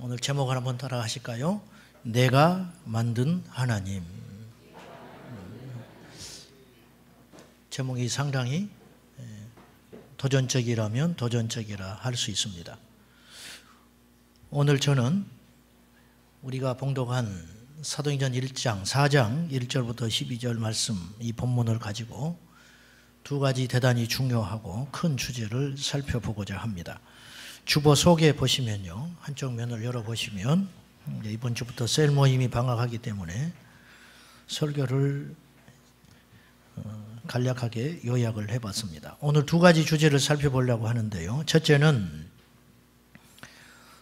오늘 제목을 한번 따라 하실까요? 내가 만든 하나님. 제목이 상당히 도전적이라면 도전적이라 할 수 있습니다. 오늘 저는 우리가 봉독한 사도행전 1장 4장 1절부터 12절 말씀, 이 본문을 가지고 두 가지 대단히 중요하고 큰 주제를 살펴보고자 합니다. 주보 소개 보시면요, 한쪽 면을 열어보시면 이번 주부터 셀 모임이 방학하기 때문에 설교를 간략하게 요약을 해봤습니다. 오늘 두 가지 주제를 살펴보려고 하는데요, 첫째는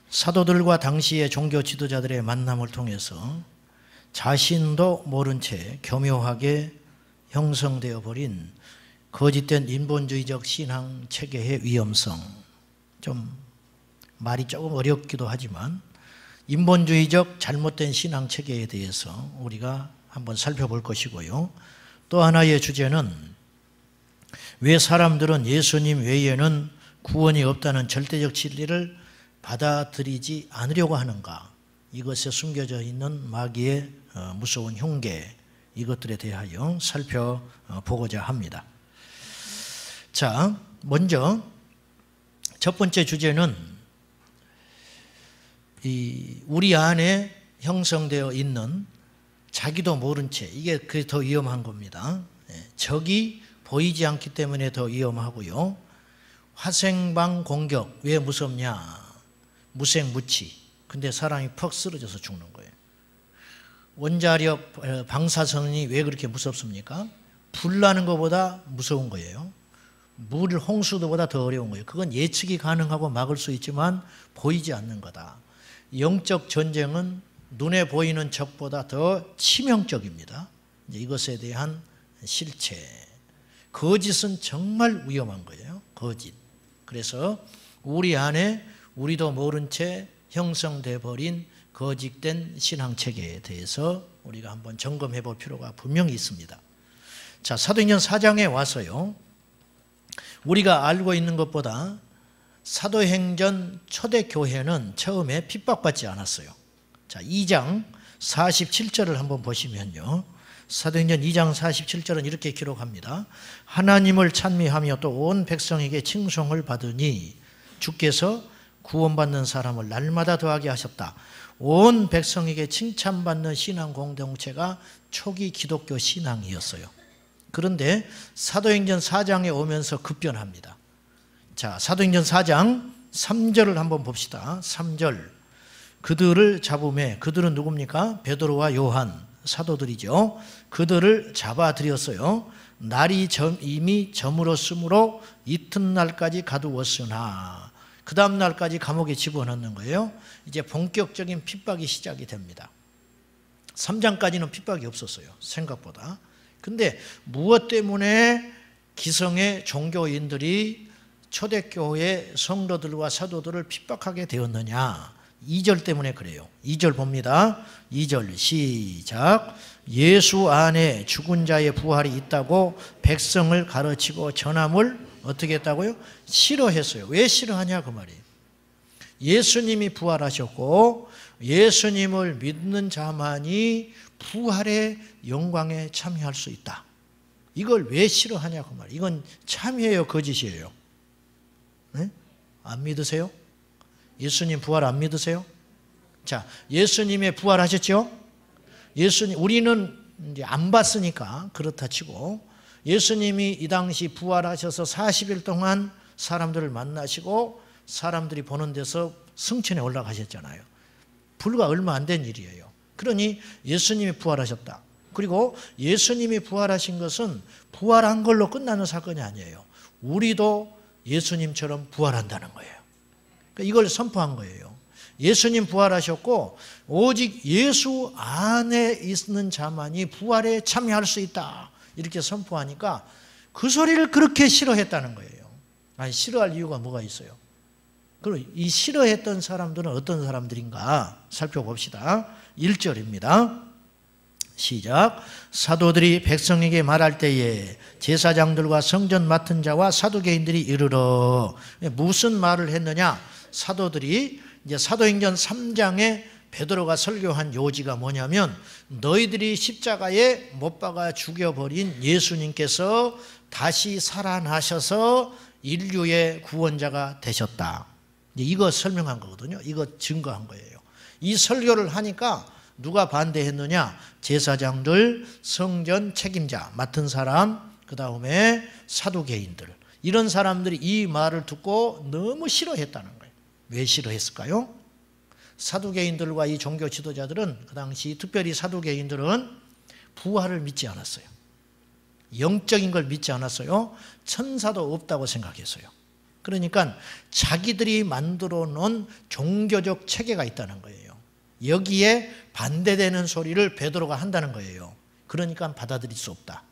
사도들과 당시의 종교 지도자들의 만남을 통해서 자신도 모른 채 교묘하게 형성되어 버린 거짓된 인본주의적 신앙 체계의 위험성, 좀 말이 조금 어렵기도 하지만 인본주의적 잘못된 신앙 체계에 대해서 우리가 한번 살펴볼 것이고요. 또 하나의 주제는 왜 사람들은 예수님 외에는 구원이 없다는 절대적 진리를 받아들이지 않으려고 하는가, 이것에 숨겨져 있는 마귀의 무서운 흉계, 이것들에 대하여 살펴보고자 합니다. 자, 먼저 첫 번째 주제는 우리 안에 형성되어 있는 자기도 모른 채, 이게 그게 더 위험한 겁니다. 적이 보이지 않기 때문에 더 위험하고요. 화생방 공격, 왜 무섭냐? 무생무치. 근데 사람이 퍽 쓰러져서 죽는 거예요. 원자력 방사선이 왜 그렇게 무섭습니까? 불 나는 것보다 무서운 거예요. 물 홍수도보다 더 어려운 거예요. 그건 예측이 가능하고 막을 수 있지만 보이지 않는 거다. 영적 전쟁은 눈에 보이는 적보다 더 치명적입니다. 이것에 대한 실체. 거짓은 정말 위험한 거예요. 거짓. 그래서 우리 안에 우리도 모른 채 형성돼 버린 거짓된 신앙체계에 대해서 우리가 한번 점검해 볼 필요가 분명히 있습니다. 자, 사도행전 4장에 와서요, 우리가 알고 있는 것보다 사도행전 초대교회는 처음에 핍박받지 않았어요. 자, 2장 47절을 한번 보시면요, 사도행전 2장 47절은 이렇게 기록합니다. 하나님을 찬미하며 또 온 백성에게 칭송을 받으니 주께서 구원받는 사람을 날마다 더하게 하셨다. 온 백성에게 칭찬받는 신앙 공동체가 초기 기독교 신앙이었어요. 그런데 사도행전 4장에 오면서 급변합니다. 자, 사도행전 4장 3절을 한번 봅시다. 3절. 그들을 잡음에, 그들은 누굽니까? 베드로와 요한, 사도들이죠. 그들을 잡아들였어요. 날이 이미 저물었으므로 이튿날까지 가두었으나, 그 다음 날까지 감옥에 집어넣는 거예요. 이제 본격적인 핍박이 시작이 됩니다. 3장까지는 핍박이 없었어요, 생각보다. 근데 무엇 때문에 기성의 종교인들이 초대교회 성도들과 사도들을 핍박하게 되었느냐? 2절 때문에 그래요. 2절 봅니다. 2절 시작. 예수 안에 죽은 자의 부활이 있다고 백성을 가르치고 전함을 어떻게 했다고요? 싫어했어요. 왜 싫어하냐 그 말이에요. 예수님이 부활하셨고 예수님을 믿는 자만이 부활의 영광에 참여할 수 있다. 이걸 왜 싫어하냐 그 말이에요. 이건 참이에요, 거짓이에요? 네? 안 믿으세요? 예수님 부활 안 믿으세요? 자, 예수님의 부활하셨죠? 우리는 이제 안 봤으니까 그렇다 치고, 예수님이 이 당시 부활하셔서 40일 동안 사람들을 만나시고 사람들이 보는 데서 승천에 올라가셨잖아요. 불과 얼마 안 된 일이에요. 그러니 예수님이 부활하셨다. 그리고 예수님이 부활하신 것은 부활한 걸로 끝나는 사건이 아니에요. 우리도 예수님처럼 부활한다는 거예요. 이걸 선포한 거예요. 예수님 부활하셨고 오직 예수 안에 있는 자만이 부활에 참여할 수 있다, 이렇게 선포하니까 그 소리를 그렇게 싫어했다는 거예요. 아니, 싫어할 이유가 뭐가 있어요? 그럼 이 싫어했던 사람들은 어떤 사람들인가 살펴봅시다. 1절입니다. 시작. 사도들이 백성에게 말할 때에 제사장들과 성전 맡은 자와 사두개인들이 이르러, 무슨 말을 했느냐? 사도들이 이제 사도행전 3장에 베드로가 설교한 요지가 뭐냐면 너희들이 십자가에 못 박아 죽여버린 예수님께서 다시 살아나셔서 인류의 구원자가 되셨다. 이거 설명한 거거든요. 이거 증거한 거예요. 이 설교를 하니까 누가 반대했느냐? 제사장들, 성전 책임자 맡은 사람, 그 다음에 사두개인들. 이런 사람들이 이 말을 듣고 너무 싫어했다는 거예요. 왜 싫어했을까요? 사두개인들과 이 종교 지도자들은 그 당시 특별히 사두개인들은 부활을 믿지 않았어요. 영적인 걸 믿지 않았어요. 천사도 없다고 생각했어요. 그러니까 자기들이 만들어 놓은 종교적 체계가 있다는 거예요. 여기에 반대되는 소리를 베드로가 한다는 거예요. 그러니까 받아들일 수 없다.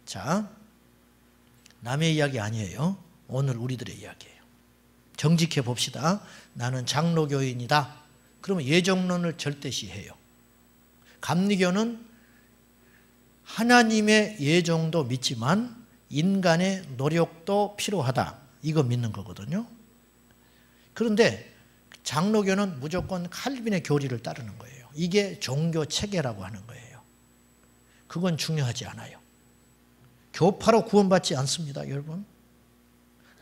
자, 남의 이야기 아니에요. 오늘 우리들의 이야기예요. 정직해 봅시다. 나는 장로교인이다. 그러면 예정론을 절대시해요. 감리교는 하나님의 예정도 믿지만 인간의 노력도 필요하다. 이거 믿는 거거든요. 그런데 장로교는 무조건 칼빈의 교리를 따르는 거예요. 이게 종교 체계라고 하는 거예요. 그건 중요하지 않아요. 교파로 구원받지 않습니다, 여러분.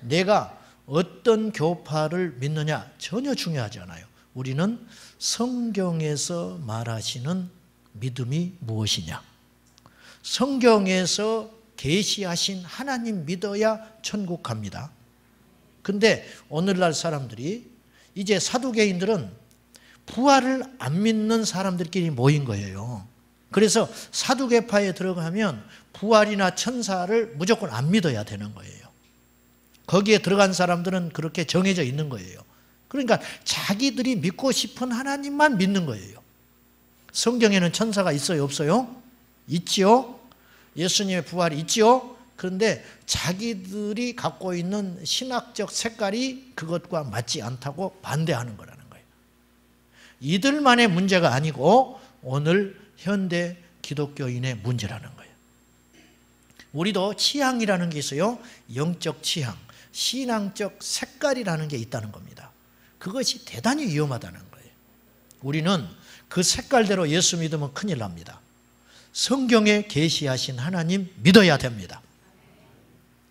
내가 어떤 교파를 믿느냐 전혀 중요하지 않아요. 우리는 성경에서 말하시는 믿음이 무엇이냐. 성경에서 계시하신 하나님 믿어야 천국 갑니다. 근데 오늘날 사람들이 이제 사두개인들은 부활을 안 믿는 사람들끼리 모인 거예요. 그래서 사두개파에 들어가면 부활이나 천사를 무조건 안 믿어야 되는 거예요. 거기에 들어간 사람들은 그렇게 정해져 있는 거예요. 그러니까 자기들이 믿고 싶은 하나님만 믿는 거예요. 성경에는 천사가 있어요, 없어요? 있지요. 예수님의 부활이 있지요. 그런데 자기들이 갖고 있는 신학적 색깔이 그것과 맞지 않다고 반대하는 거라는 거예요. 이들만의 문제가 아니고 오늘 현대 기독교인의 문제라는 거예요. 우리도 취향이라는 게 있어요. 영적 취향, 신앙적 색깔이라는 게 있다는 겁니다. 그것이 대단히 위험하다는 거예요. 우리는 그 색깔대로 예수 믿으면 큰일 납니다. 성경에 계시하신 하나님 믿어야 됩니다.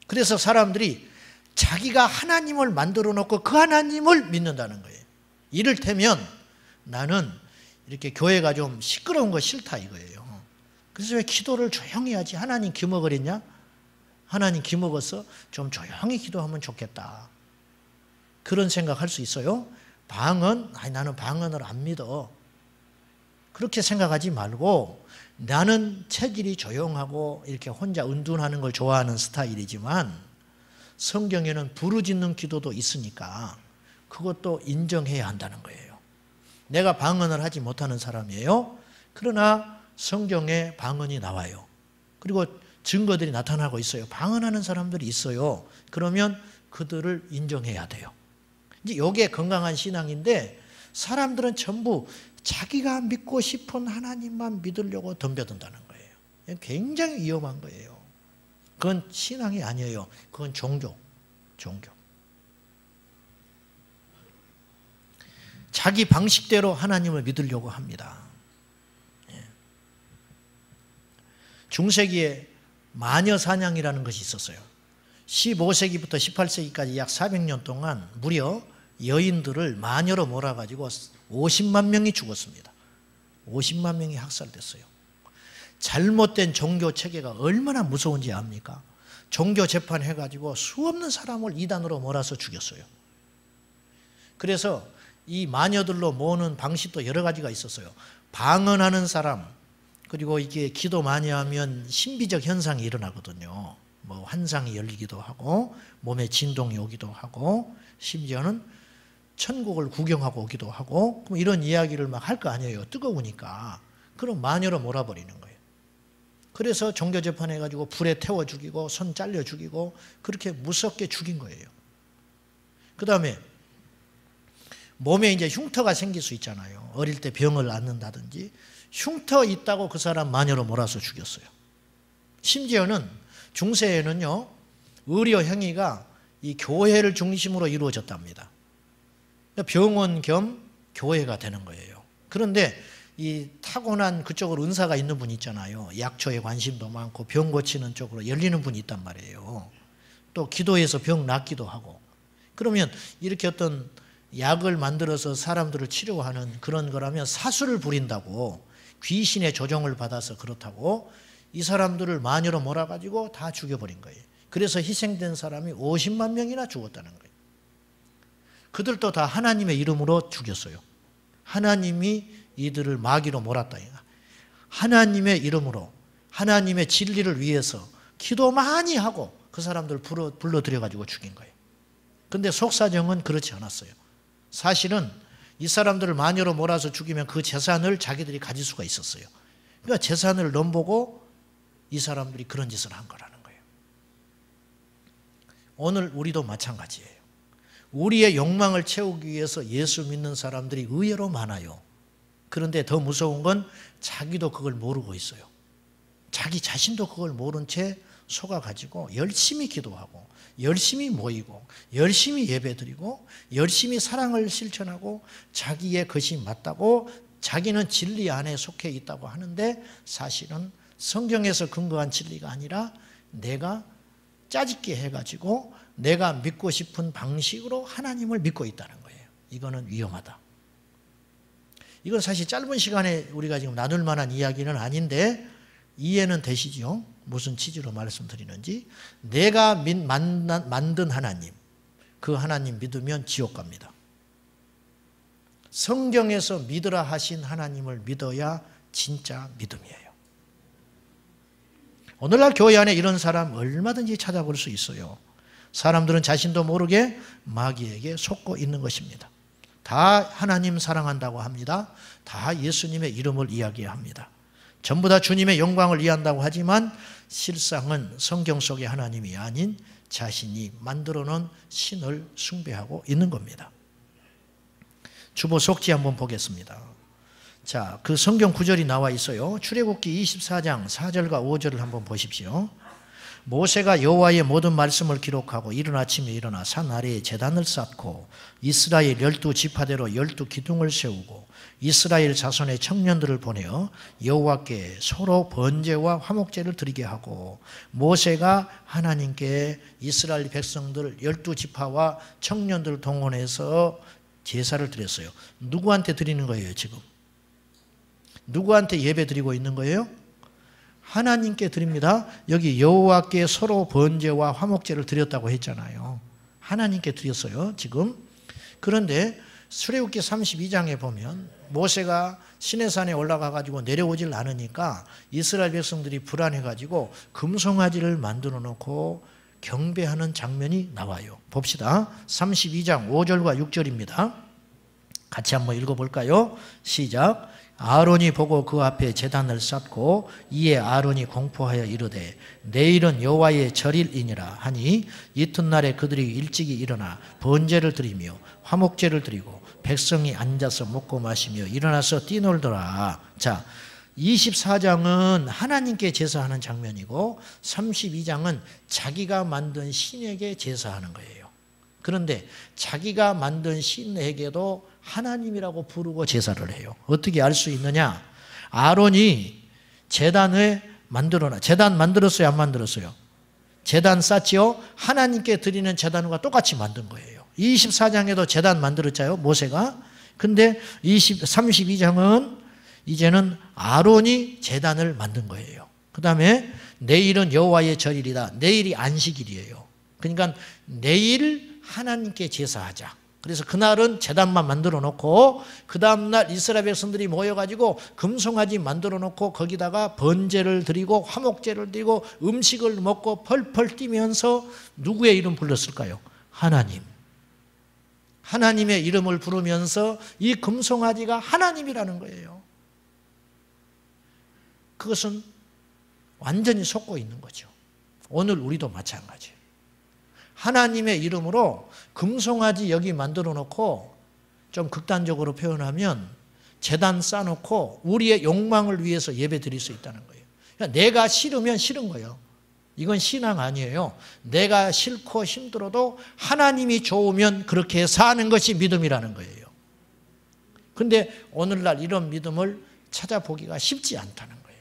그래서 사람들이 자기가 하나님을 만들어 놓고 그 하나님을 믿는다는 거예요. 이를테면 나는 이렇게 교회가 좀 시끄러운 거 싫다 이거예요. 그래서 왜 기도를 조용히 하지? 하나님 기먹으랬냐? 하나님 기먹어서 좀 조용히 기도하면 좋겠다. 그런 생각할 수 있어요. 방언? 아니 나는 방언을 안 믿어. 그렇게 생각하지 말고 나는 체질이 조용하고 이렇게 혼자 은둔하는 걸 좋아하는 스타일이지만 성경에는 부르짖는 기도도 있으니까 그것도 인정해야 한다는 거예요. 내가 방언을 하지 못하는 사람이에요. 그러나 성경에 방언이 나와요. 그리고 증거들이 나타나고 있어요. 방언하는 사람들이 있어요. 그러면 그들을 인정해야 돼요. 이제 이게 건강한 신앙인데 사람들은 전부 자기가 믿고 싶은 하나님만 믿으려고 덤벼든다는 거예요. 굉장히 위험한 거예요. 그건 신앙이 아니에요. 그건 종교. 자기 방식대로 하나님을 믿으려고 합니다. 중세기에 마녀사냥이라는 것이 있었어요. 15세기부터 18세기까지 약 400년 동안 무려 여인들을 마녀로 몰아가지고 50만 명이 죽었습니다. 50만 명이 학살됐어요. 잘못된 종교 체계가 얼마나 무서운지 압니까? 종교 재판해가지고 수없는 사람을 이단으로 몰아서 죽였어요. 그래서 이 마녀들로 모으는 방식도 여러 가지가 있었어요. 방언하는 사람, 그리고 이게 기도 많이 하면 신비적 현상이 일어나거든요. 뭐 환상이 열리기도 하고 몸에 진동이 오기도 하고 심지어는 천국을 구경하고 오기도 하고 그럼 이런 이야기를 막 할 거 아니에요. 뜨거우니까. 그럼 마녀로 몰아버리는 거예요. 그래서 종교재판해가지고 불에 태워 죽이고 손 잘려 죽이고 그렇게 무섭게 죽인 거예요. 그 다음에 몸에 이제 흉터가 생길 수 있잖아요. 어릴 때 병을 앓는다든지 흉터 있다고 그 사람 마녀로 몰아서 죽였어요. 심지어는 중세에는요 의료 행위가 이 교회를 중심으로 이루어졌답니다. 병원 겸 교회가 되는 거예요. 그런데 이 타고난 그쪽으로 은사가 있는 분 있잖아요. 약초에 관심도 많고 병 고치는 쪽으로 열리는 분이 있단 말이에요. 또 기도해서 병 낫기도 하고. 그러면 이렇게 어떤 약을 만들어서 사람들을 치료하는 그런 거라면 사수를 부린다고, 귀신의 조종을 받아서 그렇다고 이 사람들을 마녀로 몰아가지고 다 죽여버린 거예요. 그래서 희생된 사람이 50만 명이나 죽었다는 거예요. 그들도 다 하나님의 이름으로 죽였어요. 하나님이 이들을 마귀로 몰았다. 하나님의 이름으로, 하나님의 진리를 위해서 기도 많이 하고 그 사람들을 불러들여가지고 죽인 거예요. 근데 속사정은 그렇지 않았어요. 사실은 이 사람들을 마녀로 몰아서 죽이면 그 재산을 자기들이 가질 수가 있었어요. 그러니까 재산을 넘보고 이 사람들이 그런 짓을 한 거라는 거예요. 오늘 우리도 마찬가지예요. 우리의 욕망을 채우기 위해서 예수 믿는 사람들이 의외로 많아요. 그런데 더 무서운 건 자기도 그걸 모르고 있어요. 자기 자신도 그걸 모른 채 속아가지고 열심히 기도하고 열심히 모이고 열심히 예배드리고 열심히 사랑을 실천하고 자기의 것이 맞다고 자기는 진리 안에 속해 있다고 하는데 사실은 성경에서 근거한 진리가 아니라 내가 짜집게 해가지고 내가 믿고 싶은 방식으로 하나님을 믿고 있다는 거예요. 이거는 위험하다. 이건 사실 짧은 시간에 우리가 지금 나눌 만한 이야기는 아닌데 이해는 되시죠? 무슨 취지로 말씀드리는지. 내가 만든 하나님, 그 하나님 믿으면 지옥 갑니다. 성경에서 믿으라 하신 하나님을 믿어야 진짜 믿음이에요. 오늘날 교회 안에 이런 사람 얼마든지 찾아볼 수 있어요. 사람들은 자신도 모르게 마귀에게 속고 있는 것입니다. 다 하나님 사랑한다고 합니다. 다 예수님의 이름을 이야기합니다. 전부 다 주님의 영광을 위한다고 하지만 실상은 성경 속의 하나님이 아닌 자신이 만들어 놓은 신을 숭배하고 있는 겁니다. 주보 속지 한번 보겠습니다. 자, 그 성경 구절이 나와 있어요. 출애굽기 24장 4절과 5절을 한번 보십시오. 모세가 여호와의 모든 말씀을 기록하고 이른 아침에 일어나 산 아래에 제단을 쌓고 이스라엘 12지파대로 12기둥을 세우고 이스라엘 자손의 청년들을 보내어 여호와께 서로 번제와 화목제를 드리게 하고, 모세가 하나님께 이스라엘 백성들 12지파와 청년들을 동원해서 제사를 드렸어요. 누구한테 드리는 거예요 지금? 누구한테 예배 드리고 있는 거예요? 하나님께 드립니다. 여기 여호와께 서로 번제와 화목제를 드렸다고 했잖아요. 하나님께 드렸어요 지금. 그런데 출애굽기 32장에 보면 모세가 시내산에 올라가 가지고 내려오질 않으니까 이스라엘 백성들이 불안해 가지고 금송아지를 만들어 놓고 경배하는 장면이 나와요. 봅시다. 32장 5절과 6절입니다. 같이 한번 읽어볼까요? 시작. 아론이 보고 그 앞에 제단을 쌓고 이에 아론이 공포하여 이르되 내일은 여호와의 절일이니라 하니 이튿날에 그들이 일찍이 일어나 번제를 드리며 화목제를 드리고 백성이 앉아서 먹고 마시며 일어나서 뛰놀더라. 자, 24장은 하나님께 제사하는 장면이고 32장은 자기가 만든 신에게 제사하는 거예요. 그런데 자기가 만든 신에게도 하나님이라고 부르고 제사를 해요. 어떻게 알 수 있느냐? 아론이 제단을 만들어놔. 제단 만들었어요? 안 만들었어요? 제단 쌓지요? 하나님께 드리는 제단과 똑같이 만든 거예요. 24장에도 제단 만들었잖아요, 모세가. 근데 32장은 이제는 아론이 제단을 만든 거예요. 그 다음에 내일은 여호와의 절일이다. 내일이 안식일이에요. 그러니까 내일 하나님께 제사하자. 그래서 그날은 제단만 만들어 놓고 그 다음날 이스라엘 백성들이 모여가지고 금송아지 만들어 놓고 거기다가 번제를 드리고 화목제를 드리고 음식을 먹고 펄펄 뛰면서 누구의 이름 불렀을까요? 하나님. 하나님의 이름을 부르면서 이 금송아지가 하나님이라는 거예요. 그것은 완전히 속고 있는 거죠. 오늘 우리도 마찬가지예요. 하나님의 이름으로 금송아지 여기 만들어 놓고 좀 극단적으로 표현하면 제단 쌓아놓고 우리의 욕망을 위해서 예배 드릴 수 있다는 거예요. 그러니까 내가 싫으면 싫은 거예요. 이건 신앙 아니에요. 내가 싫고 힘들어도 하나님이 좋으면 그렇게 사는 것이 믿음이라는 거예요. 그런데 오늘날 이런 믿음을 찾아보기가 쉽지 않다는 거예요.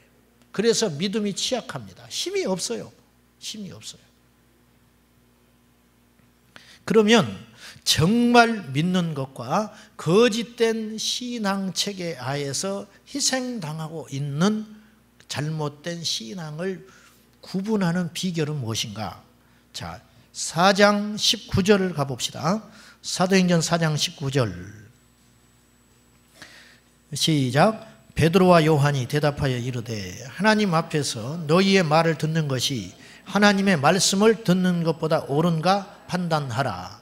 그래서 믿음이 취약합니다. 힘이 없어요. 힘이 없어요. 그러면 정말 믿는 것과 거짓된 신앙체계 하에서 희생당하고 있는 잘못된 신앙을 구분하는 비결은 무엇인가? 자, 4장 19절을 가봅시다. 사도행전 4장 19절 시작. 베드로와 요한이 대답하여 이르되 하나님 앞에서 너희의 말을 듣는 것이 하나님의 말씀을 듣는 것보다 옳은가 판단하라.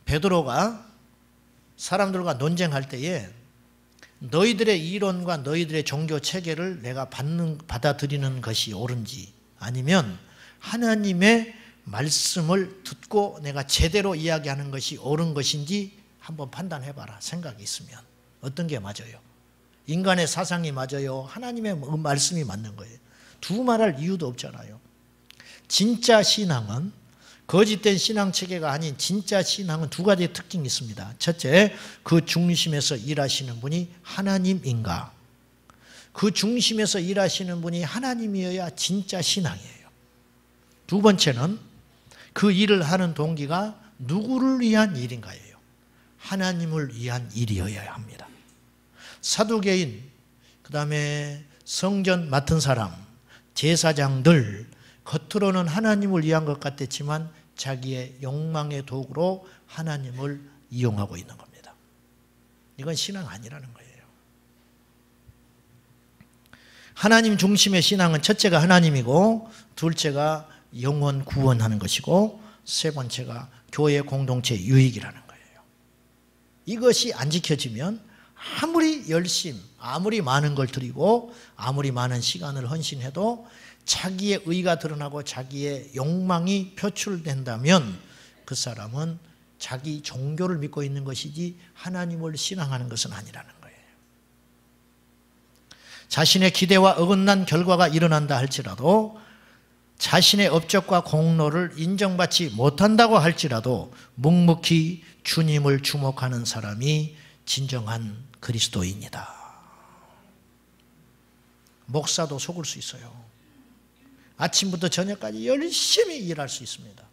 베드로가 사람들과 논쟁할 때에 너희들의 이론과 너희들의 종교 체계를 내가 받아들이는 것이 옳은지 아니면 하나님의 말씀을 듣고 내가 제대로 이야기하는 것이 옳은 것인지 한번 판단해봐라. 생각이 있으면 어떤 게 맞아요? 인간의 사상이 맞아요? 하나님의 말씀이 맞는 거예요? 두 말할 이유도 없잖아요. 진짜 신앙은 거짓된 신앙체계가 아닌 진짜 신앙은 두 가지 특징이 있습니다. 첫째, 그 중심에서 일하시는 분이 하나님인가? 그 중심에서 일하시는 분이 하나님이어야 진짜 신앙이에요. 두 번째는 그 일을 하는 동기가 누구를 위한 일인가예요. 하나님을 위한 일이어야 합니다. 사두개인, 그 다음에 성전 맡은 사람, 제사장들, 겉으로는 하나님을 위한 것 같았지만 자기의 욕망의 도구로 하나님을 이용하고 있는 겁니다. 이건 신앙 아니라는 거예요. 하나님 중심의 신앙은 첫째가 하나님이고 둘째가 영혼 구원하는 것이고 세 번째가 교회 공동체 유익이라는 거예요. 이것이 안 지켜지면 아무리 열심, 아무리 많은 걸 드리고 아무리 많은 시간을 헌신해도 자기의 의가 드러나고 자기의 욕망이 표출된다면 그 사람은 자기 종교를 믿고 있는 것이지 하나님을 신앙하는 것은 아니라는 거예요. 자신의 기대와 어긋난 결과가 일어난다 할지라도 자신의 업적과 공로를 인정받지 못한다고 할지라도 묵묵히 주님을 주목하는 사람이 진정한 그리스도인이다. 목사도 속을 수 있어요. 아침부터 저녁까지 열심히 일할 수 있습니다.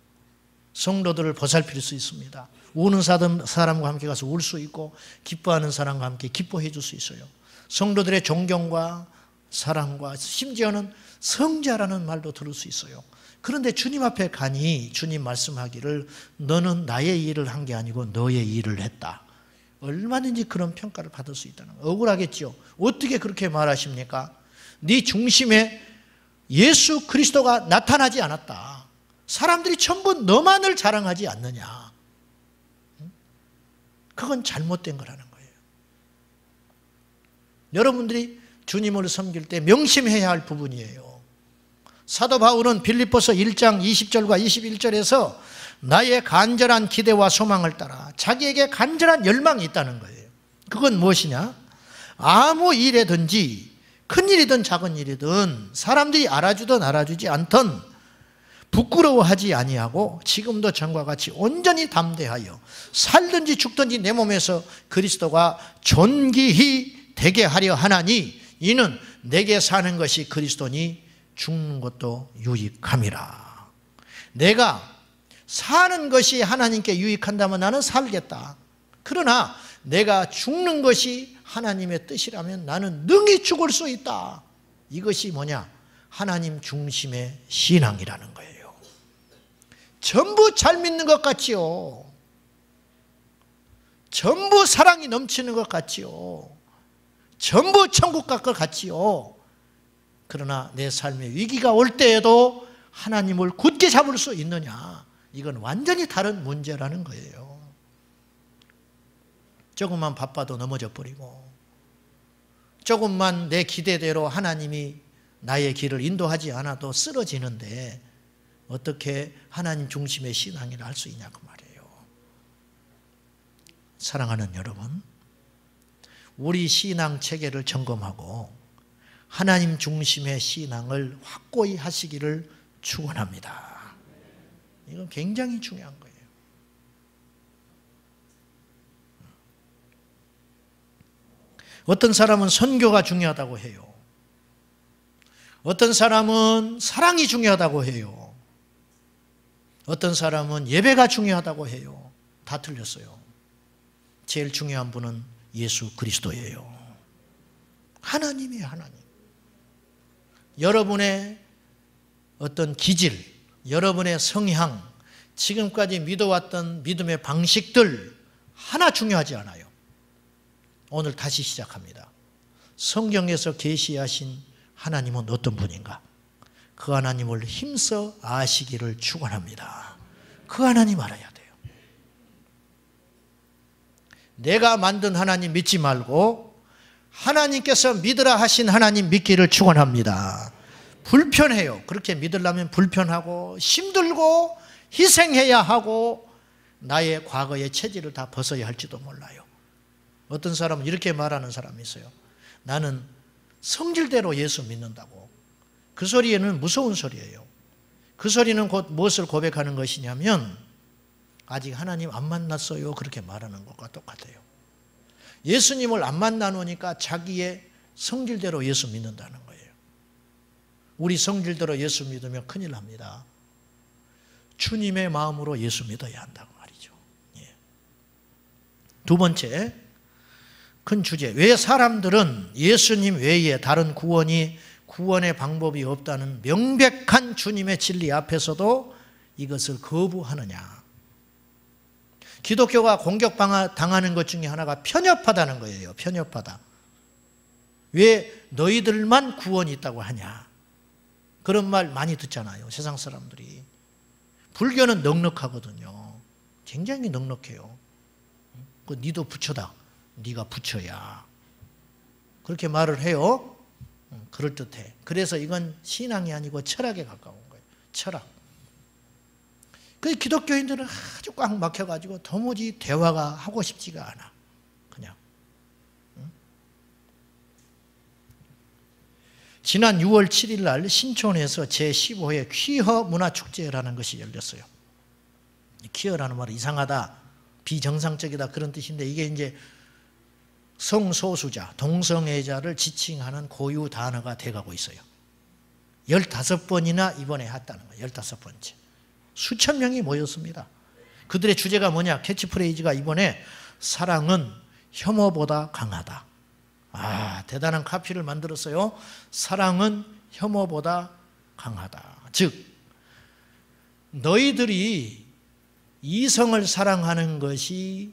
성도들을 보살필 수 있습니다. 우는 사람과 함께 가서 울 수 있고 기뻐하는 사람과 함께 기뻐해 줄 수 있어요. 성도들의 존경과 사랑과 심지어는 성자라는 말도 들을 수 있어요. 그런데 주님 앞에 가니 주님 말씀하기를 너는 나의 일을 한 게 아니고 너의 일을 했다. 얼마든지 그런 평가를 받을 수 있다는 거예요. 억울하겠죠. 어떻게 그렇게 말하십니까? 네 중심에 예수 그리스도가 나타나지 않았다. 사람들이 전부 너만을 자랑하지 않느냐. 그건 잘못된 거라는 거예요. 여러분들이 주님을 섬길 때 명심해야 할 부분이에요. 사도 바울은 빌립보서 1장 20절과 21절에서 나의 간절한 기대와 소망을 따라 자기에게 간절한 열망이 있다는 거예요. 그건 무엇이냐? 아무 일에든지 큰 일이든 작은 일이든 사람들이 알아주든 알아주지 않든 부끄러워하지 아니하고 지금도 전과 같이 온전히 담대하여 살든지 죽든지 내 몸에서 그리스도가 존귀히 되게 하려 하나니 이는 내게 사는 것이 그리스도니 죽는 것도 유익함이라. 내가 사는 것이 하나님께 유익한다면 나는 살겠다. 그러나 내가 죽는 것이 하나님의 뜻이라면 나는 능히 죽을 수 있다. 이것이 뭐냐? 하나님 중심의 신앙이라는 거예요. 전부 잘 믿는 것 같지요. 전부 사랑이 넘치는 것 같지요. 전부 천국 갈 것 같지요. 그러나 내 삶의 위기가 올 때에도 하나님을 굳게 잡을 수 있느냐? 이건 완전히 다른 문제라는 거예요. 조금만 바빠도 넘어져 버리고 조금만 내 기대대로 하나님이 나의 길을 인도하지 않아도 쓰러지는데 어떻게 하나님 중심의 신앙이라 할 수 있냐 그 말이에요. 사랑하는 여러분, 우리 신앙 체계를 점검하고 하나님 중심의 신앙을 확고히 하시기를 축원합니다. 이건 굉장히 중요한 거예요. 어떤 사람은 선교가 중요하다고 해요. 어떤 사람은 사랑이 중요하다고 해요. 어떤 사람은 예배가 중요하다고 해요. 다 틀렸어요. 제일 중요한 분은 예수 그리스도예요. 하나님이에요, 하나님. 여러분의 어떤 기질, 여러분의 성향, 지금까지 믿어왔던 믿음의 방식들 하나 중요하지 않아요. 오늘 다시 시작합니다. 성경에서 계시하신 하나님은 어떤 분인가? 그 하나님을 힘써 아시기를 축원합니다. 그 하나님 알아야 돼요. 내가 만든 하나님 믿지 말고 하나님께서 믿으라 하신 하나님 믿기를 축원합니다. 불편해요. 그렇게 믿으려면 불편하고 힘들고 희생해야 하고 나의 과거의 체질을 다 벗어야 할지도 몰라요. 어떤 사람은 이렇게 말하는 사람이 있어요. 나는 성질대로 예수 믿는다고. 그 소리에는 무서운 소리예요. 그 소리는 곧 무엇을 고백하는 것이냐면 아직 하나님 안 만났어요. 그렇게 말하는 것과 똑같아요. 예수님을 안 만나놓으니까 자기의 성질대로 예수 믿는다는 거예요. 우리 성질대로 예수 믿으면 큰일 납니다. 주님의 마음으로 예수 믿어야 한다고 말이죠. 예. 두 번째 큰 주제, 왜 사람들은 예수님 외에 다른 구원의 방법이 없다는 명백한 주님의 진리 앞에서도 이것을 거부하느냐. 기독교가 공격당하는 것 중에 하나가 편협하다는 거예요. 편협하다. 왜 너희들만 구원이 있다고 하냐. 그런 말 많이 듣잖아요. 세상 사람들이. 불교는 넉넉하거든요. 굉장히 넉넉해요. 니도 부처다. 네가 부처야. 그렇게 말을 해요. 그럴듯해. 그래서 이건 신앙이 아니고 철학에 가까운 거예요. 철학. 그 기독교인들은 아주 꽉 막혀가지고 도무지 대화가 하고 싶지가 않아. 그냥. 지난 6월 7일 날 신촌에서 제15회 퀴어 문화축제라는 것이 열렸어요. 퀴어라는 말은 이상하다, 비정상적이다 그런 뜻인데 이게 이제 성소수자, 동성애자를 지칭하는 고유 단어가 돼가고 있어요. 15번이나 이번에 했다는 거예요. 15번째. 수천 명이 모였습니다. 그들의 주제가 뭐냐? 캐치프레이즈가 이번에 사랑은 혐오보다 강하다. 아, 대단한 카피를 만들었어요. 사랑은 혐오보다 강하다. 즉, 너희들이 이성을 사랑하는 것이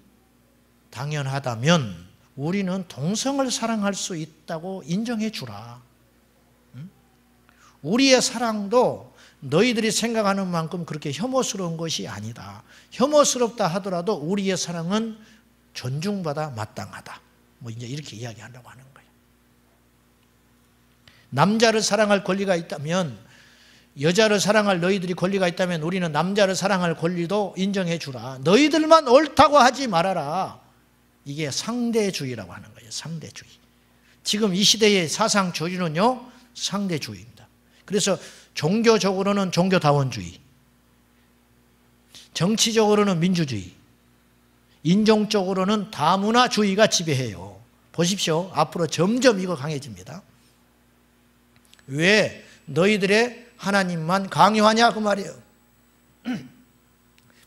당연하다면 우리는 동성을 사랑할 수 있다고 인정해 주라. 우리의 사랑도 너희들이 생각하는 만큼 그렇게 혐오스러운 것이 아니다. 혐오스럽다 하더라도 우리의 사랑은 존중받아 마땅하다. 뭐 이제 이렇게 이야기하려고 하는 거예요. 남자를 사랑할 권리가 있다면, 여자를 사랑할 너희들이 권리가 있다면 우리는 남자를 사랑할 권리도 인정해 주라. 너희들만 옳다고 하지 말아라. 이게 상대주의라고 하는 거예요. 상대주의. 지금 이 시대의 사상 조류는요, 상대주의입니다. 그래서 종교적으로는 종교다원주의, 정치적으로는 민주주의, 인종적으로는 다문화주의가 지배해요. 보십시오. 앞으로 점점 이거 강해집니다. 왜 너희들의 하나님만 강요하냐 그 말이에요.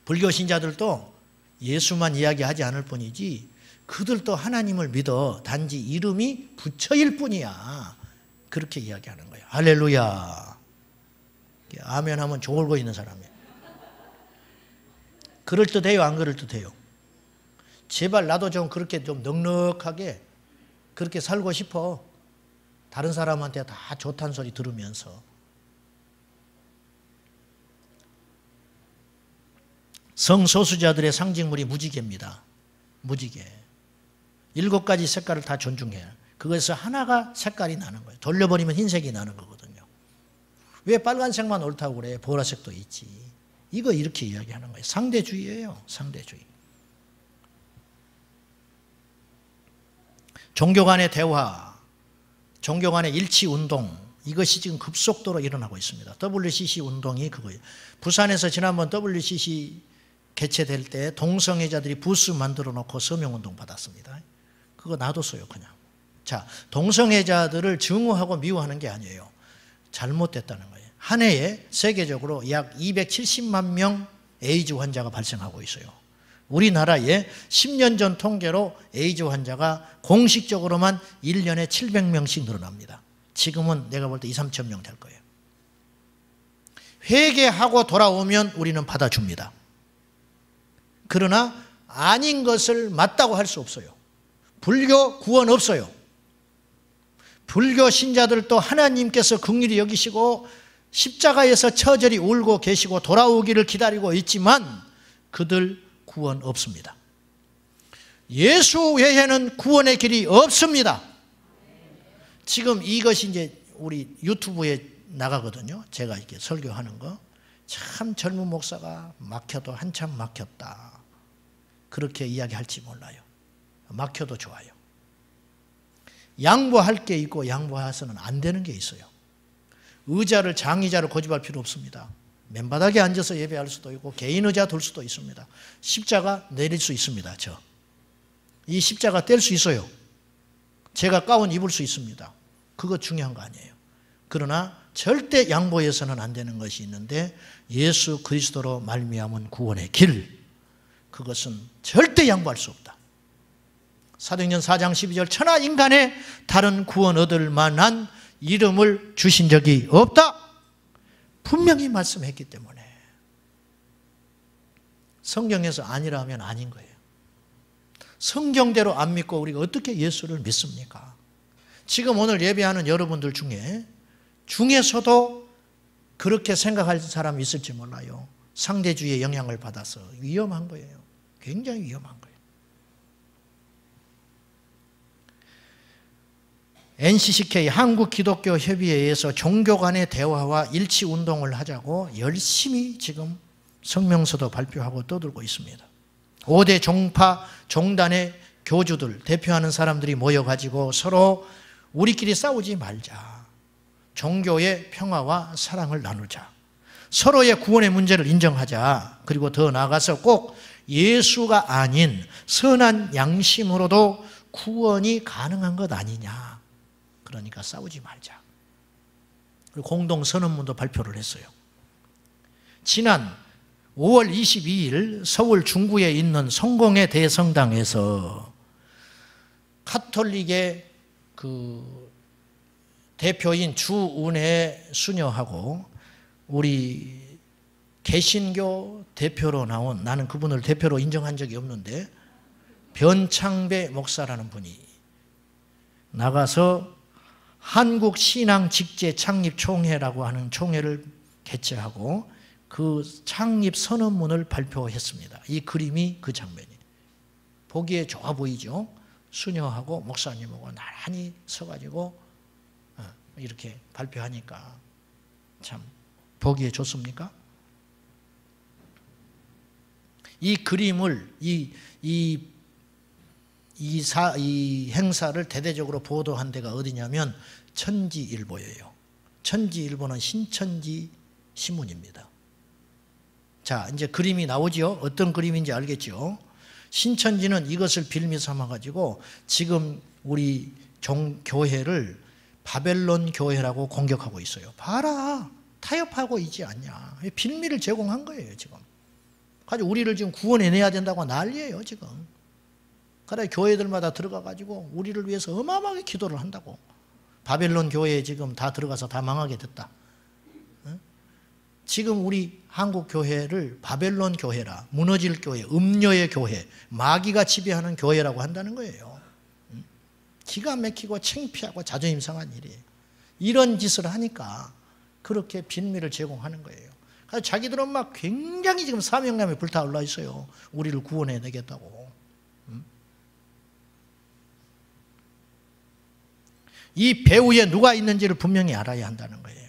불교 신자들도 예수만 이야기하지 않을 뿐이지 그들도 하나님을 믿어. 단지 이름이 부처일 뿐이야. 그렇게 이야기하는 거예요. 할렐루야. 아멘 하면 졸고 있는 사람이에요. 그럴듯해요, 안 그럴듯해요? 제발 나도 좀 그렇게 좀 넉넉하게 그렇게 살고 싶어. 다른 사람한테 다 좋다는 소리 들으면서. 성소수자들의 상징물이 무지개입니다. 무지개. 7가지 색깔을 다 존중해요. 그것에서 하나가 색깔이 나는 거예요. 돌려버리면 흰색이 나는 거거든요. 왜 빨간색만 옳다고 그래? 보라색도 있지. 이거 이렇게 이야기하는 거예요. 상대주의예요. 상대주의. 종교 간의 대화, 종교 간의 일치운동, 이것이 지금 급속도로 일어나고 있습니다. WCC 운동이 그거예요. 부산에서 지난번 WCC 개최될 때 동성애자들이 부스 만들어 놓고 서명운동 받았습니다. 그거 놔뒀어요, 그냥. 자, 동성애자들을 증오하고 미워하는 게 아니에요. 잘못됐다는 거예요. 한 해에 세계적으로 약 270만 명 에이즈 환자가 발생하고 있어요. 우리나라에 10년 전 통계로 에이즈 환자가 공식적으로만 1년에 700명씩 늘어납니다. 지금은 내가 볼 때 2, 3천 명 될 거예요. 회개하고 돌아오면 우리는 받아줍니다. 그러나 아닌 것을 맞다고 할 수 없어요. 불교 구원 없어요. 불교 신자들도 하나님께서 긍휼히 여기시고 십자가에서 처절히 울고 계시고 돌아오기를 기다리고 있지만 그들 구원 없습니다. 예수 외에는 구원의 길이 없습니다. 지금 이것이 이제 우리 유튜브에 나가거든요. 제가 이렇게 설교하는 거. 참 젊은 목사가 막혀도 한참 막혔다. 그렇게 이야기할지 몰라요. 막혀도 좋아요. 양보할 게 있고 양보해서는 안 되는 게 있어요. 의자를 장의자를 고집할 필요 없습니다. 맨바닥에 앉아서 예배할 수도 있고 개인 의자 둘 수도 있습니다. 십자가 내릴 수 있습니다. 이 십자가 뗄 수 있어요. 제가 가운 입을 수 있습니다. 그거 중요한 거 아니에요. 그러나 절대 양보해서는 안 되는 것이 있는데 예수 그리스도로 말미암은 구원의 길, 그것은 절대 양보할 수 없다. 사도행전 4장 12절 천하 인간에 다른 구원 얻을 만한 이름을 주신 적이 없다. 분명히 말씀했기 때문에 성경에서 아니라면 아닌 거예요. 성경대로 안 믿고 우리가 어떻게 예수를 믿습니까? 지금 오늘 예배하는 여러분들 중에서도 그렇게 생각할 사람이 있을지 몰라요. 상대주의의 영향을 받아서 위험한 거예요. 굉장히 위험한 거예요. NCCK 한국기독교협의회에서 종교 간의 대화와 일치운동을 하자고 열심히 지금 성명서도 발표하고 떠들고 있습니다. 5대 종파 종단의 교주들 대표하는 사람들이 모여가지고 서로 우리끼리 싸우지 말자. 종교의 평화와 사랑을 나누자. 서로의 구원의 문제를 인정하자. 그리고 더 나아가서 꼭 예수가 아닌 선한 양심으로도 구원이 가능한 것 아니냐. 그러니까 싸우지 말자. 그리고 공동선언문도 발표를 했어요. 지난 5월 22일 서울 중구에 있는 성공회 대성당에서 카톨릭의 그 대표인 주은혜 수녀하고 우리 개신교 대표로 나온, 나는 그분을 대표로 인정한 적이 없는데 변창배 목사라는 분이 나가서 한국신앙직제 창립총회라고 하는 총회를 개최하고 그 창립 선언문을 발표했습니다. 이 그림이 그 장면이에요. 보기에 좋아 보이죠? 수녀하고 목사님하고 나란히 서가지고 이렇게 발표하니까 참 보기에 좋습니까? 이 그림을 이 행사를 대대적으로 보도한 데가 어디냐면 천지일보예요. 천지일보는 신천지 신문입니다. 자, 이제 그림이 나오죠. 어떤 그림인지 알겠죠? 신천지는 이것을 빌미 삼아가지고 지금 우리 교회를 바벨론 교회라고 공격하고 있어요. 봐라, 타협하고 있지 않냐. 빌미를 제공한 거예요, 지금. 가지고 우리를 지금 구원해내야 된다고 난리예요, 지금. 그래, 교회들마다 들어가가지고 우리를 위해서 어마어마하게 기도를 한다고. 바벨론 교회에 지금 다 들어가서 다 망하게 됐다. 지금 우리 한국 교회를 바벨론 교회라, 무너질 교회, 음녀의 교회, 마귀가 지배하는 교회라고 한다는 거예요. 기가 막히고 창피하고 자존심 상한 일이에요. 이런 짓을 하니까 그렇게 빌미를 제공하는 거예요. 그래서 자기들은 막 굉장히 지금 사명감에 불타올라 있어요. 우리를 구원해내겠다고. 이 배후에 누가 있는지를 분명히 알아야 한다는 거예요.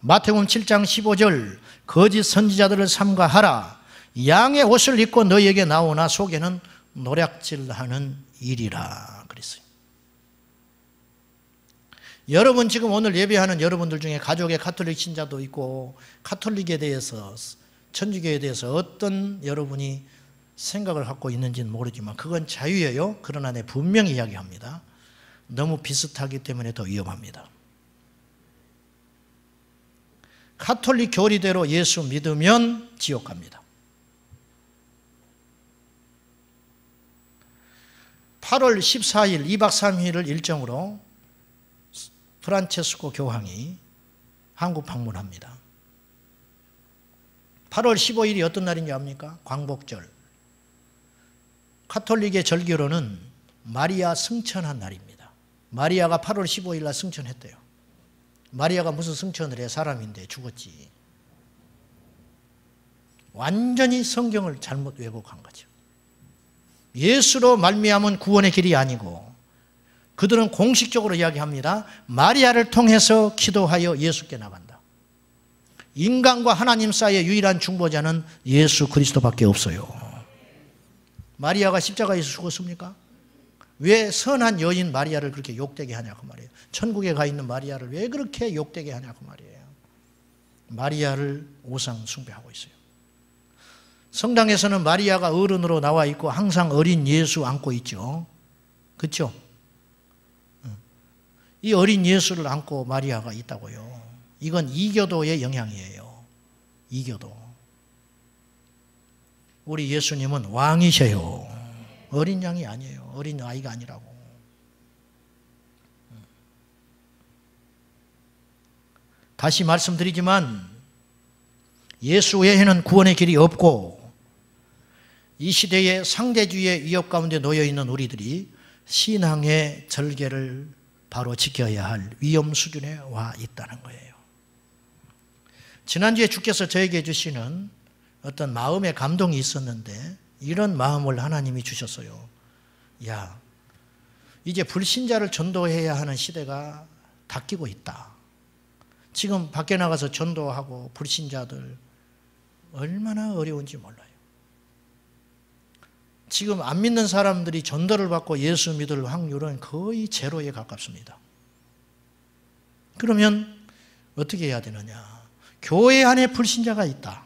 마태복음 7장 15절 거짓 선지자들을 삼가하라. 양의 옷을 입고 너희에게 나오나 속에는 노략질하는 일이라 그랬어요. 여러분 지금 오늘 예배하는 여러분들 중에 가족의 가톨릭 신자도 있고 가톨릭에 대해서, 천주교에 대해서 어떤 여러분이 생각을 갖고 있는지는 모르지만 그건 자유예요. 그러나 내 분명히 이야기합니다. 너무 비슷하기 때문에 더 위험합니다. 가톨릭 교리대로 예수 믿으면 지옥 갑니다. 8월 14일 2박 3일을 일정으로 프란체스코 교황이 한국 방문합니다. 8월 15일이 어떤 날인지 압니까? 광복절. 가톨릭의 절기로는 마리아 승천한 날입니다. 마리아가 8월 15일 날 승천했대요. 마리아가 무슨 승천을 해? 사람인데 죽었지. 완전히 성경을 잘못 왜곡한 거죠. 예수로 말미암은 구원의 길이 아니고 그들은 공식적으로 이야기합니다. 마리아를 통해서 기도하여 예수께 나간다. 인간과 하나님 사이의 유일한 중보자는 예수 그리스도밖에 없어요. 마리아가 십자가에서 죽었습니까? 왜 선한 여인 마리아를 그렇게 욕되게 하냐고 말이에요. 천국에 가 있는 마리아를 왜 그렇게 욕되게 하냐고 말이에요. 마리아를 우상 숭배하고 있어요. 성당에서는 마리아가 어른으로 나와 있고 항상 어린 예수 안고 있죠. 그렇죠? 이 어린 예수를 안고 마리아가 있다고요. 이건 이교도의 영향이에요. 이교도. 우리 예수님은 왕이세요. 어린 양이 아니에요. 어린 아이가 아니라고. 다시 말씀드리지만 예수 외에는 구원의 길이 없고 이 시대의 상대주의의 위협 가운데 놓여있는 우리들이 신앙의 절개를 바로 지켜야 할 위험 수준에 와 있다는 거예요. 지난주에 주께서 저에게 주시는 어떤 마음의 감동이 있었는데 이런 마음을 하나님이 주셨어요. 야, 이제 불신자를 전도해야 하는 시대가 닦이고 있다. 지금 밖에 나가서 전도하고 불신자들 얼마나 어려운지 몰라요. 지금 안 믿는 사람들이 전도를 받고 예수 믿을 확률은 거의 제로에 가깝습니다. 그러면 어떻게 해야 되느냐? 교회 안에 불신자가 있다.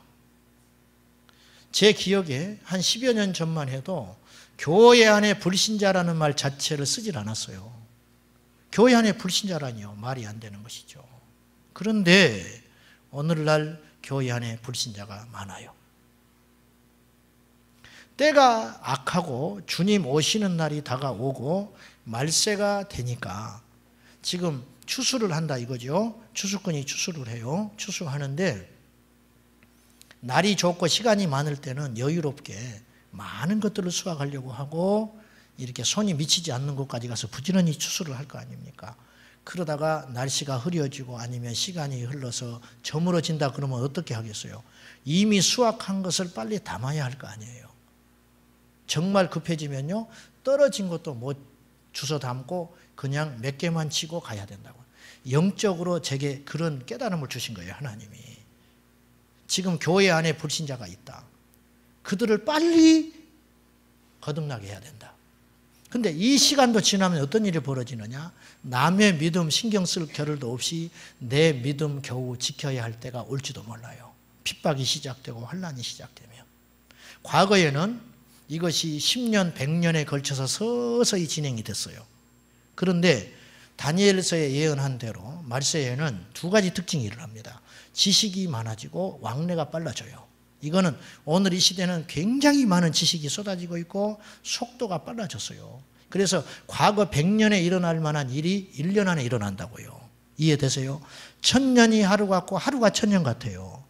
제 기억에 한 10여 년 전만 해도 교회 안에 불신자라는 말 자체를 쓰질 않았어요. 교회 안에 불신자라니요. 말이 안 되는 것이죠. 그런데 오늘날 교회 안에 불신자가 많아요. 때가 악하고 주님 오시는 날이 다가오고 말세가 되니까 지금 추수를 한다 이거죠. 추수꾼이 추수를 해요. 추수하는데 날이 좋고 시간이 많을 때는 여유롭게 많은 것들을 수확하려고 하고 이렇게 손이 미치지 않는 곳까지 가서 부지런히 추수를 할 거 아닙니까? 그러다가 날씨가 흐려지고 아니면 시간이 흘러서 저물어진다 그러면 어떻게 하겠어요? 이미 수확한 것을 빨리 담아야 할 거 아니에요. 정말 급해지면요 떨어진 것도 못 주워 담고 그냥 몇 개만 치고 가야 된다고. 영적으로 제게 그런 깨달음을 주신 거예요. 하나님이. 지금 교회 안에 불신자가 있다. 그들을 빨리 거듭나게 해야 된다. 근데 이 시간도 지나면 어떤 일이 벌어지느냐? 남의 믿음 신경 쓸 겨를도 없이 내 믿음 겨우 지켜야 할 때가 올지도 몰라요. 핍박이 시작되고 환난이 시작되면. 과거에는 이것이 10년, 100년에 걸쳐서 서서히 진행이 됐어요. 그런데 다니엘서에 예언한 대로 말세에는 두 가지 특징이 일어납니다. 지식이 많아지고 왕래가 빨라져요. 이거는 오늘 이 시대는 굉장히 많은 지식이 쏟아지고 있고 속도가 빨라졌어요. 그래서 과거 100년에 일어날 만한 일이 1년 안에 일어난다고요. 이해되세요? 1000년이 하루 같고 하루가 1000년 같아요.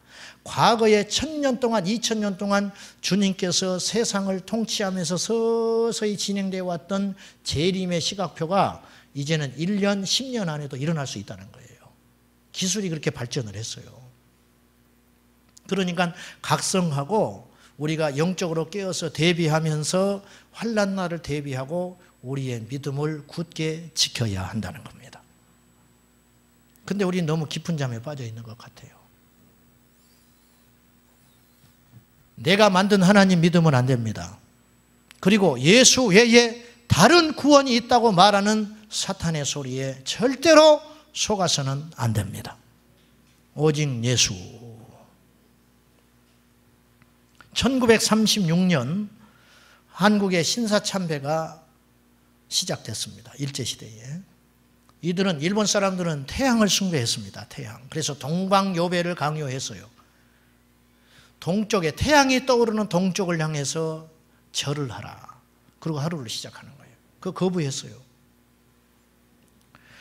과거에 1000년 동안 2000년 동안 주님께서 세상을 통치하면서 서서히 진행되어 왔던 재림의 시각표가 이제는 1년 10년 안에도 일어날 수 있다는 거예요. 기술이 그렇게 발전을 했어요. 그러니까 각성하고 우리가 영적으로 깨어서 대비하면서 환난 날을 대비하고 우리의 믿음을 굳게 지켜야 한다는 겁니다. 근데 우리는 너무 깊은 잠에 빠져 있는 것 같아요. 내가 만든 하나님 믿으면 안 됩니다. 그리고 예수 외에 다른 구원이 있다고 말하는 사탄의 소리에 절대로 속아서는 안 됩니다. 오직 예수. 1936년 한국의 신사참배가 시작됐습니다. 일제시대에. 이들은, 일본 사람들은 태양을 숭배했습니다. 태양. 그래서 동방요배를 강요했어요. 동쪽에, 태양이 떠오르는 동쪽을 향해서 절을 하라. 그리고 하루를 시작하는 거예요. 그거 거부했어요.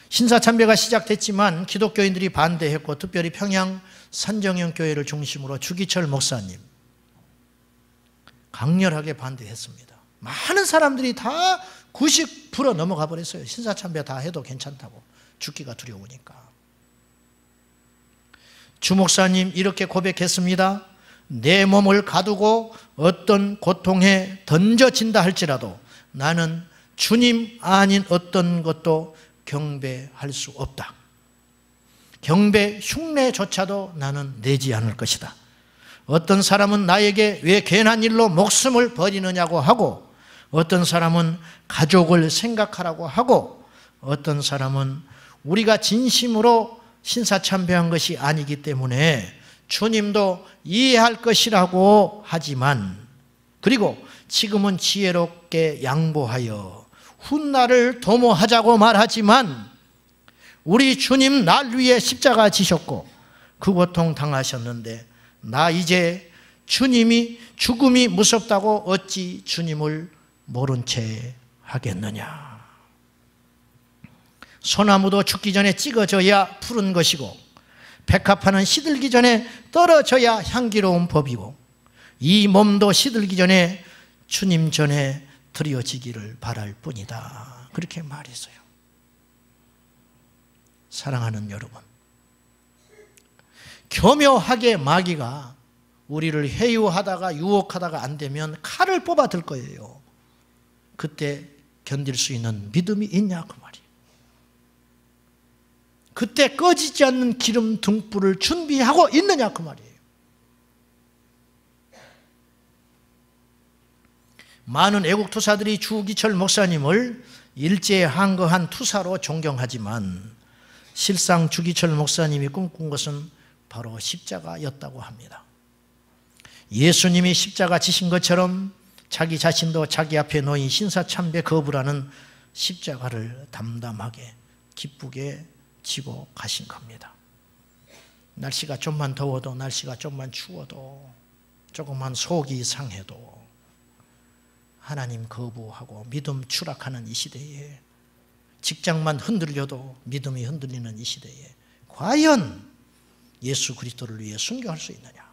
신사참배가 시작됐지만 기독교인들이 반대했고, 특별히 평양 산정형 교회를 중심으로 주기철 목사님 강렬하게 반대했습니다. 많은 사람들이 다 90% 넘어가 버렸어요. 신사참배 다 해도 괜찮다고. 죽기가 두려우니까. 주 목사님 이렇게 고백했습니다. 내 몸을 가두고 어떤 고통에 던져진다 할지라도 나는 주님 아닌 어떤 것도 경배할 수 없다. 경배 흉내조차도 나는 내지 않을 것이다. 어떤 사람은 나에게 왜 괜한 일로 목숨을 버리느냐고 하고, 어떤 사람은 가족을 생각하라고 하고, 어떤 사람은 우리가 진심으로 신사참배한 것이 아니기 때문에 주님도 이해할 것이라고 하지만, 그리고 지금은 지혜롭게 양보하여 훗날을 도모하자고 말하지만, 우리 주님 날 위해 십자가 지셨고 그 고통 당하셨는데 나 이제 주님이 죽음이 무섭다고 어찌 주님을 모른 채 하겠느냐. 소나무도 죽기 전에 찍어져야 푸른 것이고, 백합화는 시들기 전에 떨어져야 향기로운 법이고, 이 몸도 시들기 전에 주님 전에 드려지기를 바랄 뿐이다. 그렇게 말했어요. 사랑하는 여러분, 교묘하게 마귀가 우리를 회유하다가 유혹하다가 안 되면 칼을 뽑아 들 거예요. 그때 견딜 수 있는 믿음이 있냐 그 말이에요. 그때 꺼지지 않는 기름 등불을 준비하고 있느냐 그 말이에요. 많은 애국 투사들이 주기철 목사님을 일제에 항거한 투사로 존경하지만 실상 주기철 목사님이 꿈꾼 것은 바로 십자가였다고 합니다. 예수님이 십자가 지신 것처럼 자기 자신도 자기 앞에 놓인 신사참배 거부라는 십자가를 담담하게 기쁘게 지고 가신 겁니다. 날씨가 좀만 더워도, 날씨가 좀만 추워도, 조금만 속이 상해도 하나님 거부하고 믿음 추락하는 이 시대에, 직장만 흔들려도 믿음이 흔들리는 이 시대에 과연 예수 그리스도를 위해 순교할 수 있느냐?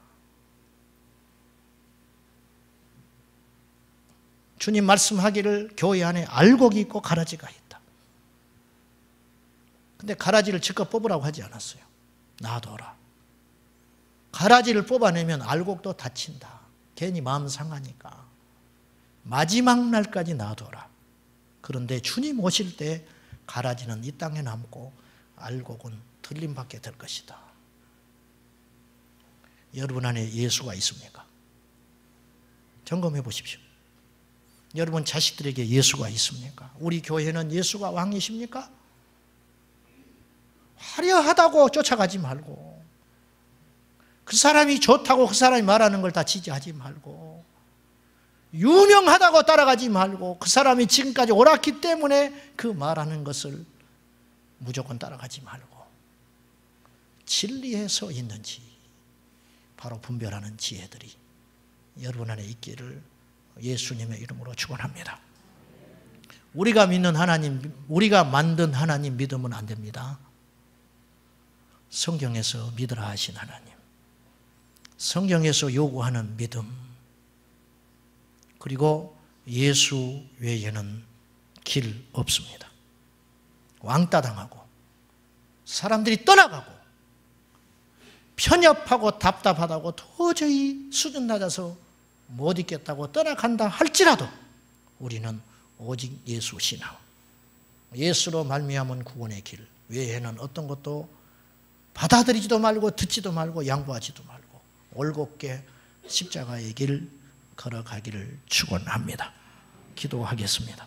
주님 말씀하기를 교회 안에 알곡이 있고 가라지가 있다. 근데 가라지를 즉刻뽑으라고 하지 않았어요. 놔둬라. 가라지를 뽑아내면 알곡도 다친다. 괜히 마음 상하니까. 마지막 날까지 놔둬라. 그런데 주님 오실 때 가라지는 이 땅에 남고 알곡은 들림받게 될 것이다. 여러분 안에 예수가 있습니까? 점검해 보십시오. 여러분 자식들에게 예수가 있습니까? 우리 교회는 예수가 왕이십니까? 화려하다고 쫓아가지 말고, 그 사람이 좋다고 그 사람이 말하는 걸 다 지지하지 말고, 유명하다고 따라가지 말고, 그 사람이 지금까지 옳았기 때문에 그 말하는 것을 무조건 따라가지 말고, 진리에 서 있는지 바로 분별하는 지혜들이 여러분 안에 있기를 예수님의 이름으로 축원합니다. 우리가 믿는 하나님, 우리가 만든 하나님 믿으면 안 됩니다. 성경에서 믿으라 하신 하나님, 성경에서 요구하는 믿음, 그리고 예수 외에는 길 없습니다. 왕따 당하고 사람들이 떠나가고 편협하고 답답하다고 도저히 수준 낮아서 못 있겠다고 떠나간다 할지라도 우리는 오직 예수 신앙, 예수로 말미암은 구원의 길 외에는 어떤 것도 받아들이지도 말고 듣지도 말고 양보하지도 말고 올곧게 십자가의 길 걸어가기를 축원합니다. 기도하겠습니다.